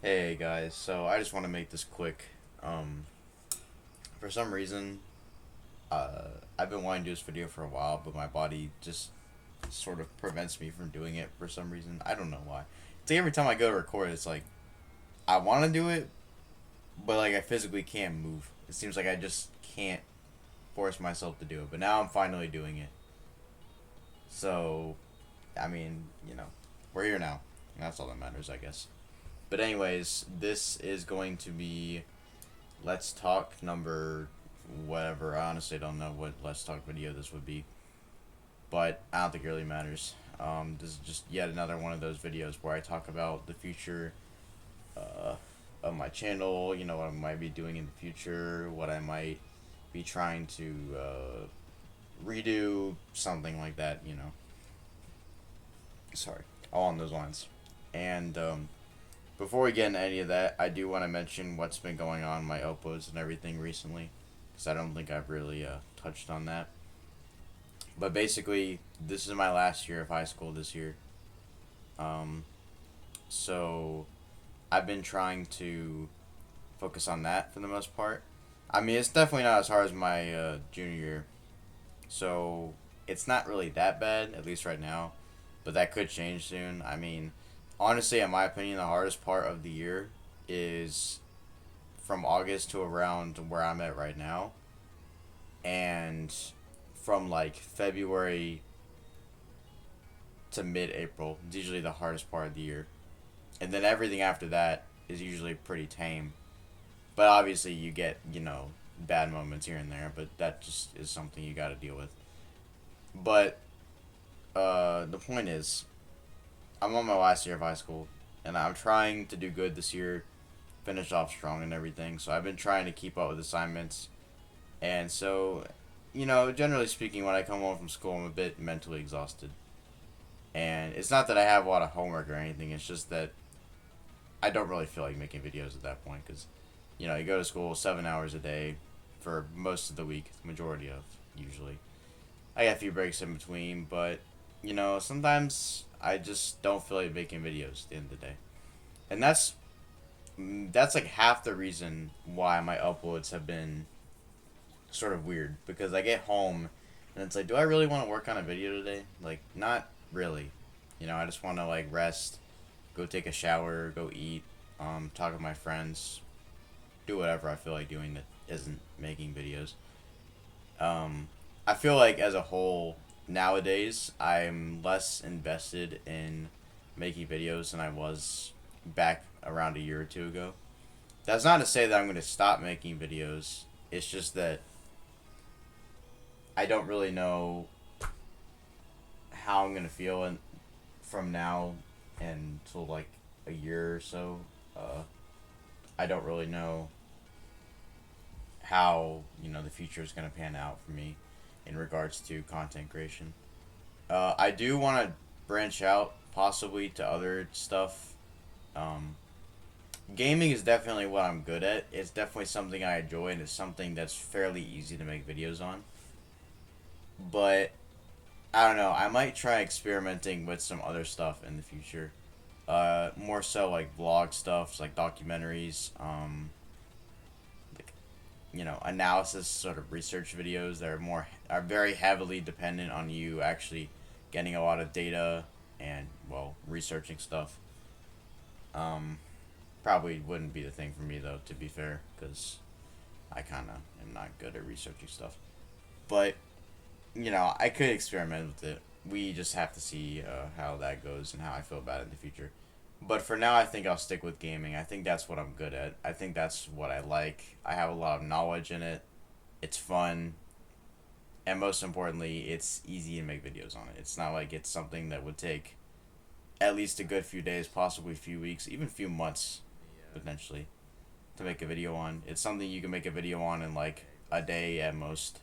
Hey guys, so I just want to make this quick. Um, for some reason, I've been wanting to do this video for a while, but my body just sort of prevents me from doing it for some reason. I don't know why. It's like every time I go to record, it's like I want to do it, but like I physically can't move. It seems like I just can't force myself to do it. But now I'm finally doing it. So, I mean, we're here now. And that's all that matters, I guess. But anyways, this is going to be Let's Talk number whatever. I honestly don't know what Let's Talk video this would be, but I don't think it really matters. This is just yet another one of those videos where I talk about the future uh, of my channel, what I might be doing in the future, what I might be trying to redo, something like that. Sorry, all on those lines. And before we get into any of that, I do want to mention what's been going on in my uploads and everything recently, because I don't think I've really touched on that. But basically, this is my last year of high school this year. Um, so I've been trying to focus on that for the most part. I mean, it's definitely not as hard as my junior year, so it's not really that bad, at least right now. But that could change soon. I mean, honestly, in my opinion, the hardest part of the year is from August to around where I'm at right now, and from like February to mid-April is usually the hardest part of the year, and then everything after that is usually pretty tame. But obviously, you get bad moments here and there, but that just is something you got to deal with. But the point is, I'm on my last year of high school, and I'm trying to do good this year, finish off strong and everything. So I've been trying to keep up with assignments, and so, generally speaking, when I come home from school, I'm a bit mentally exhausted. And it's not that I have a lot of homework or anything. It's just that I don't really feel like making videos at that point because, you go to school 7 hours a day for most of the week, the majority of usually. I got a few breaks in between, but sometimes I just don't feel like making videos at the end of the day, and that's like half the reason why my uploads have been sort of weird because I get home and it's like, do I really want to work on a video today? Like, not really. I just want to like rest, go take a shower, go eat, talk with my friends, do whatever I feel like doing that isn't making videos. Um, I feel like as a whole nowadays I'm less invested in making videos than I was back around a year or two ago. That's not to say that I'm going to stop making videos. It's just that I don't really know how I'm going to feel from now until like a year or so. Uh, I don't really know how the future is going to pan out for me in regards to content creation. I do want to branch out possibly to other stuff. Um, Gaming is definitely what I'm good at. It's definitely something I enjoy, and it's something that's fairly easy to make videos on. But I don't know. I might try experimenting with some other stuff in the future. More so like vlog stuff, like documentaries, like, analysis sort of research videos that are very heavily dependent on you actually getting a lot of data and researching stuff. Um, Probably wouldn't be the thing for me though, to be fair, because I kind of am not good at researching stuff. But I could experiment with it. We just have to see how that goes and how I feel about it in the future. But for now, I think I'll stick with gaming. I think that's what I'm good at. I think that's what I like. I have a lot of knowledge in it. It's fun. And most importantly, it's easy to make videos on it. It's not like it's something that would take at least a good few days, possibly a few weeks, even a few months, potentially, to make a video on. It's something you can make a video on in like a day at most,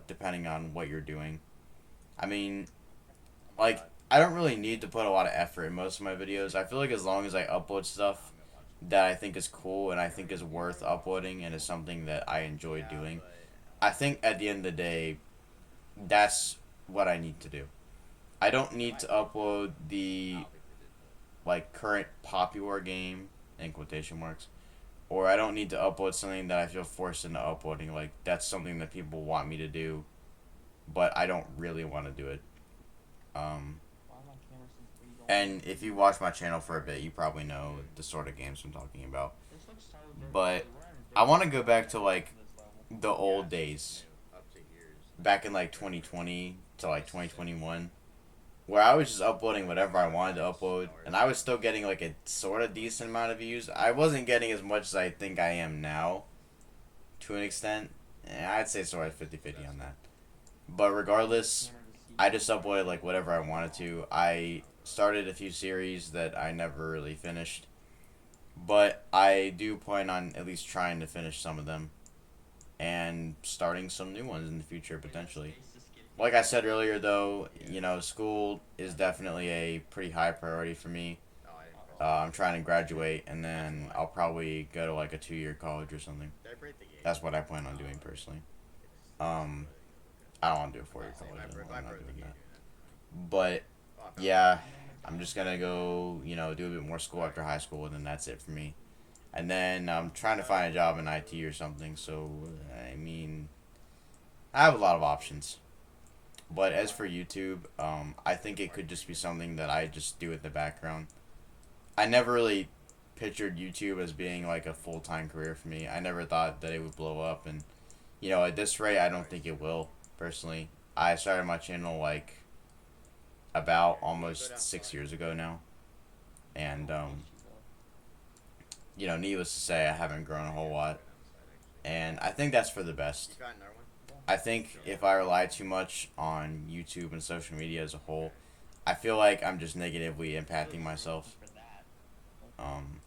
depending on what you're doing. I mean, like, I don't really need to put a lot of effort in most of my videos. I feel like as long as I upload stuff that I think is cool and I think is worth uploading and is something that I enjoy doing, I think at the end of the day, that's what I need to do. I don't need to upload the like current popular game in quotation marks, or I don't need to upload something that I feel forced into uploading. Like that's something that people want me to do, but I don't really want to do it. Um, and if you watch my channel for a bit, you probably know the sort of games I'm talking about. But I want to go back to like the old days, back in like 2020 to like 2021, where I was just uploading whatever I wanted to upload, and I was still getting like a sort of decent amount of views. I wasn't getting as much as I think I am now, to an extent. I'd say sort of 50-50 on that. But regardless, I just uploaded like whatever I wanted to. I started a few series that I never really finished, but I do plan on at least trying to finish some of them and starting some new ones in the future potentially. Like I said earlier, though, you know, school is definitely a pretty high priority for me. I'm trying to graduate, and then I'll probably go to like a 2-year college or something. That's what I plan on doing personally. Um, I don't want to do a 4-year college. I'm not doing that. But yeah, I'm just gonna go, you know, do a bit more school after high school, and then that's it for me. And then I'm trying to find a job in IT or something. So I mean, I have a lot of options. But as for YouTube, I think it could just be something that I just do in the background. I never really pictured YouTube as being like a full-time career for me. I never thought that it would blow up, and you know, at this rate, I don't think it will. Personally, I started my channel like about almost 6 years ago now, and you know, needless to say, I haven't grown a whole lot, and I think that's for the best. I think if I rely too much on YouTube and social media as a whole, I feel like I'm just negatively impacting myself. Um,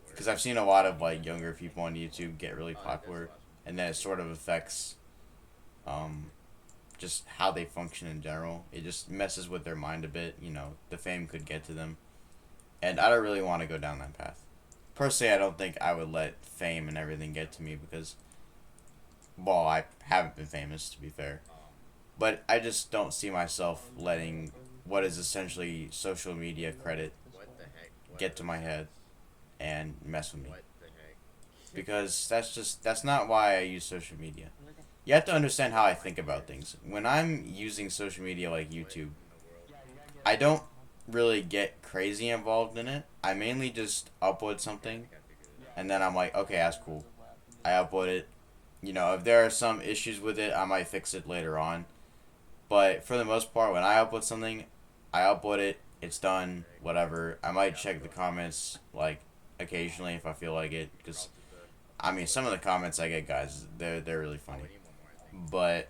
because I've seen a lot of like younger people on YouTube get really popular, and then it sort of affects, um, just how they function in general. It just messes with their mind a bit. You know, the fame could get to them, and I don't really want to go down that path. Personally, I don't think I would let fame and everything get to me because, well, I haven't been famous to be fair, but I just don't see myself letting what is essentially social media credit get to my head and mess with me, because that's not why I use social media. You have to understand how I think about things. When I'm using social media like YouTube, I don't really get crazy involved in it. I mainly just upload something, and then I'm like, okay, that's cool. I upload it. You know, if there are some issues with it, I might fix it later on. But for the most part, when I upload something, I upload it. It's done. Whatever. I might check the comments like occasionally if I feel like it, because I mean, some of the comments I get, guys, they're really funny. But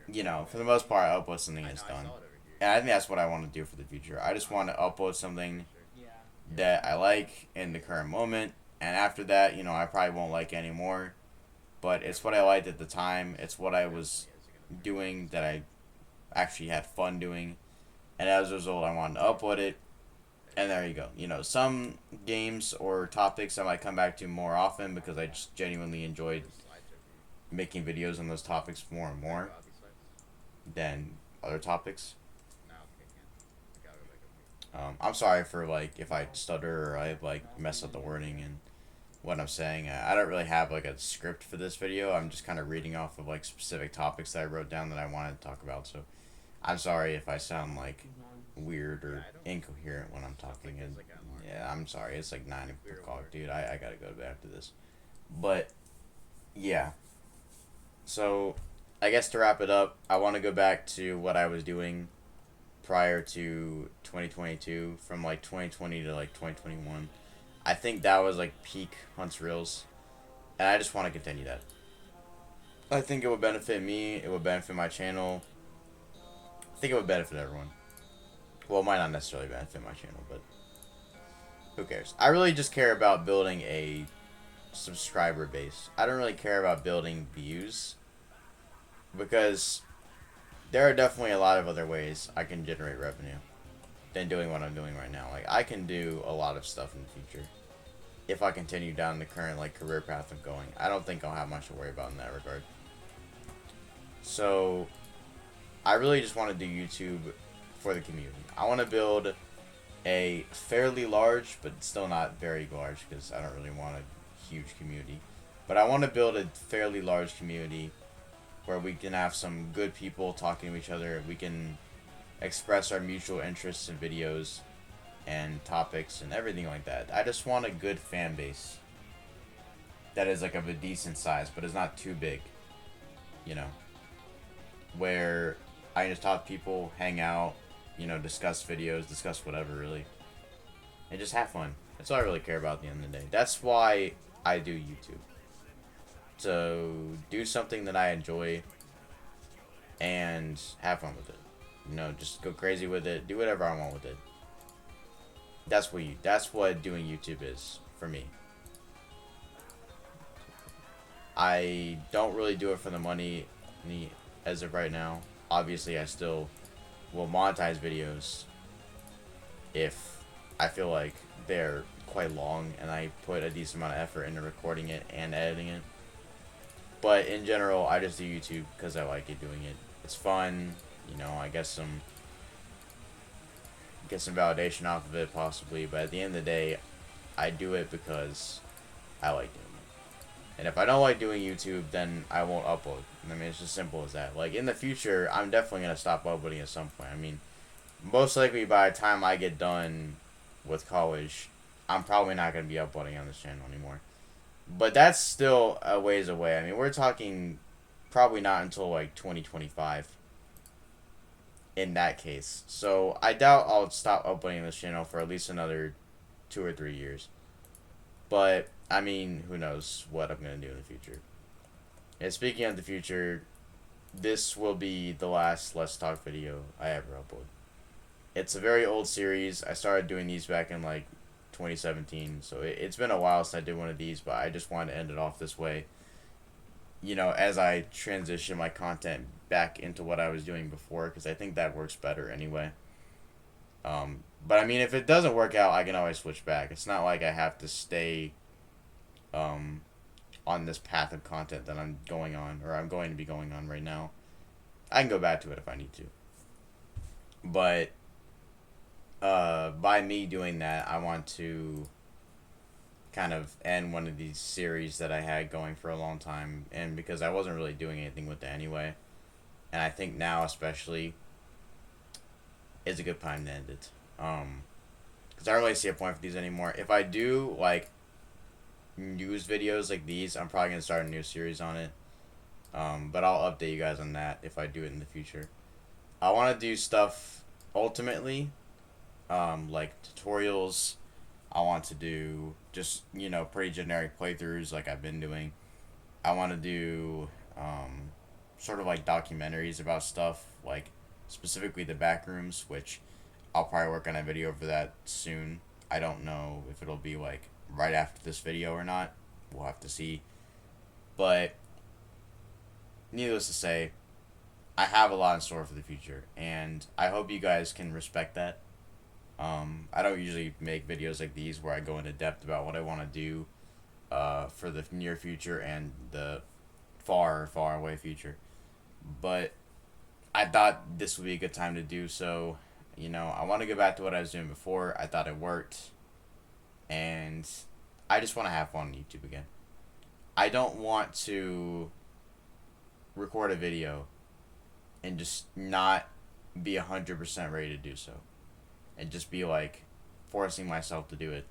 you know, for the most part, I upload something and it's done. And I think that's what I want to do for the future. I just want to upload something that I like in the current moment, and after that, you know, I probably won't like anymore. But it's what I liked at the time. It's what I was doing that I actually had fun doing, and as a result, I wanted to upload it. And there you go. You know, some games or topics I might come back to more often because I just genuinely enjoyed making videos on those topics more and more than other topics. I'm sorry for like if I stutter or I like mess up the wording and what I'm saying. I don't really have like a script for this video. I'm just kind of reading off of like specific topics that I wrote down that I wanted to talk about. So I'm sorry if I sound like weird or incoherent when I'm talking. And yeah, I'm sorry. It's like 9 o'clock, dude. I gotta go to bed after this. But yeah. So I guess to wrap it up, I want to go back to what I was doing prior to 2022, from like 2020 to like 2021. I think that was like peak Hunts Reels, and I just want to continue that. I think it would benefit me, it would benefit my channel, I think it would benefit everyone. Well, it might not necessarily benefit my channel, but who cares? I really just care about building a subscriber base. I don't really care about building views, because there are definitely a lot of other ways I can generate revenue than doing what I'm doing right now. Like, I can do a lot of stuff in the future if I continue down the current like career path I'm going. I don't think I'll have much to worry about in that regard. So I really just want to do YouTube for the community. I want to build a fairly large, but still not very large because I don't really want a huge community. But I want to build a fairly large community where we can have some good people talking to each other. We can express our mutual interests in videos and topics and everything like that. I just want a good fan base that is like of a decent size, but is not too big, you know, where I can just talk to people, hang out, discuss videos, discuss whatever really, and just have fun. That's all I really care about at the end of the day. That's why I do YouTube. To do something that I enjoy and have fun with it. Just go crazy with it, do whatever I want with it. That's what doing YouTube is for me. I don't really do it for the money as of right now. Obviously, I still will monetize videos if I feel like they're quite long and I put a decent amount of effort into recording it and editing it. But in general, I just do YouTube because I like it doing it. It's fun, I get some validation off of it possibly, but at the end of the day, I do it because I like doing it. And if I don't like doing YouTube, then I won't upload. I mean, it's just simple as that. Like, in the future, I'm definitely going to stop uploading at some point. I mean, most likely by the time I get done with college, I'm probably not going to be uploading on this channel anymore. But that's still a ways away. I mean, we're talking probably not until, like, 2025 in that case. So, I doubt I'll stop uploading this channel for at least another 2 or 3 years. But, I mean, who knows what I'm going to do in the future. And speaking of the future, this will be the last Let's Talk video I ever upload. It's a very old series. I started doing these back in, like, 2017, so it's been a while since I did one of these, but I just wanted to end it off this way. As I transition my content back into what I was doing before, because I think that works better anyway. But I mean, if it doesn't work out, I can always switch back. It's not like I have to stay on this path of content that I'm going on, or I'm going to be going on right now. I can go back to it if I need to. But by me doing that, I want to kind of end one of these series that I had going for a long time, and because I wasn't really doing anything with it anyway, and I think now especially is a good time to end it. Because I don't really see a point for these anymore. If I do like news videos like these, I'm probably gonna start a new series on it. But I'll update you guys on that if I do it in the future. I want to do stuff ultimately, like tutorials. I want to do just, pretty generic playthroughs like I've been doing. I want to do sort of like documentaries about stuff, like specifically the Backrooms, which I'll probably work on a video for that soon. I don't know if it'll be like right after this video or not. We'll have to see. But needless to say, I have a lot in store for the future, and I hope you guys can respect that. I don't usually make videos like these where I go into depth about what I want to do for the near future and the far, far away future. But I thought this would be a good time to do so. I want to go back to what I was doing before. I thought it worked. And I just want to have fun on YouTube again. I don't want to record a video and just not be 100% ready to do so. And just be like forcing myself to do it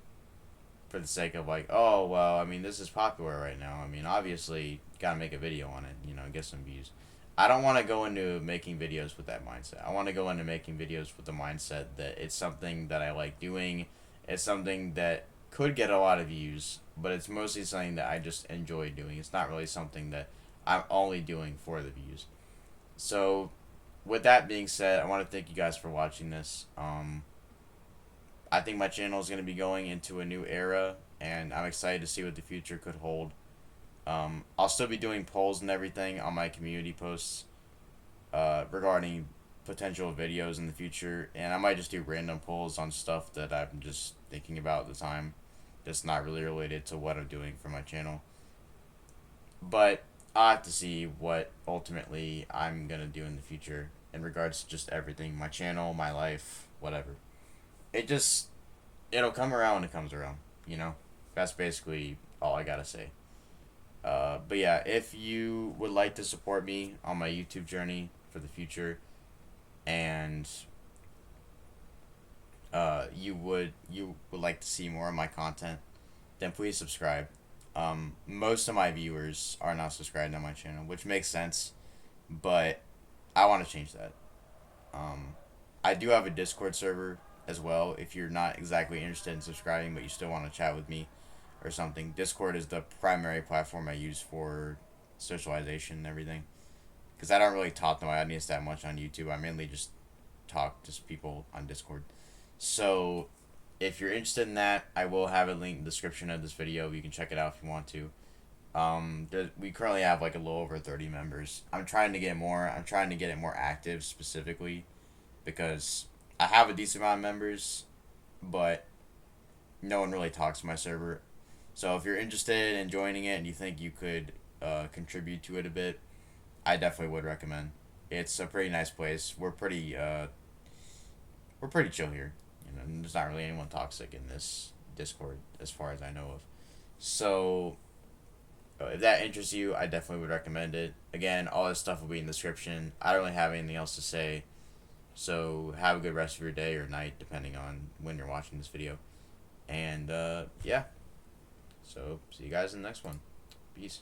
for the sake of like, oh, well, I mean, this is popular right now. I mean, obviously, gotta make a video on it, get some views. I don't want to go into making videos with that mindset. I want to go into making videos with the mindset that it's something that I like doing. It's something that could get a lot of views, but it's mostly something that I just enjoy doing. It's not really something that I'm only doing for the views. So, with that being said, I want to thank you guys for watching this. I think my channel is going to be going into a new era, and I'm excited to see what the future could hold. I'll still be doing polls and everything on my community posts regarding potential videos in the future, and I might just do random polls on stuff that I'm just thinking about at the time that's not really related to what I'm doing for my channel. But I'll have to see what ultimately I'm going to do in the future in regards to just everything, my channel, my life, whatever. it just it'll come around when it comes around. You know, that's basically all I gotta say. But yeah, if you would like to support me on my YouTube journey for the future, and you would like to see more of my content, then please subscribe. Most of my viewers are not subscribed on my channel, which makes sense, but I want to change that. Um, I do have a Discord server as well. If you're not exactly interested in subscribing, but you still want to chat with me or something, Discord is the primary platform I use for socialization and everything. Because I don't really talk to my audience that much on YouTube. I mainly just talk to people on Discord. So, if you're interested in that, I will have a link in the description of this video. You can check it out if you want to. We currently have like a little over 30 members. I'm trying to get more. I'm trying to get it more active specifically because I have a decent amount of members, but no one really talks to my server. So if you're interested in joining it and you think you could contribute to it a bit, I definitely would recommend. It's a pretty nice place. We're pretty chill here. You know, there's not really anyone toxic in this Discord as far as I know of. So if that interests you, I definitely would recommend it. Again, all this stuff will be in the description. I don't really have anything else to say. So have a good rest of your day or night, depending on when you're watching this video. And yeah, so see you guys in the next one. Peace.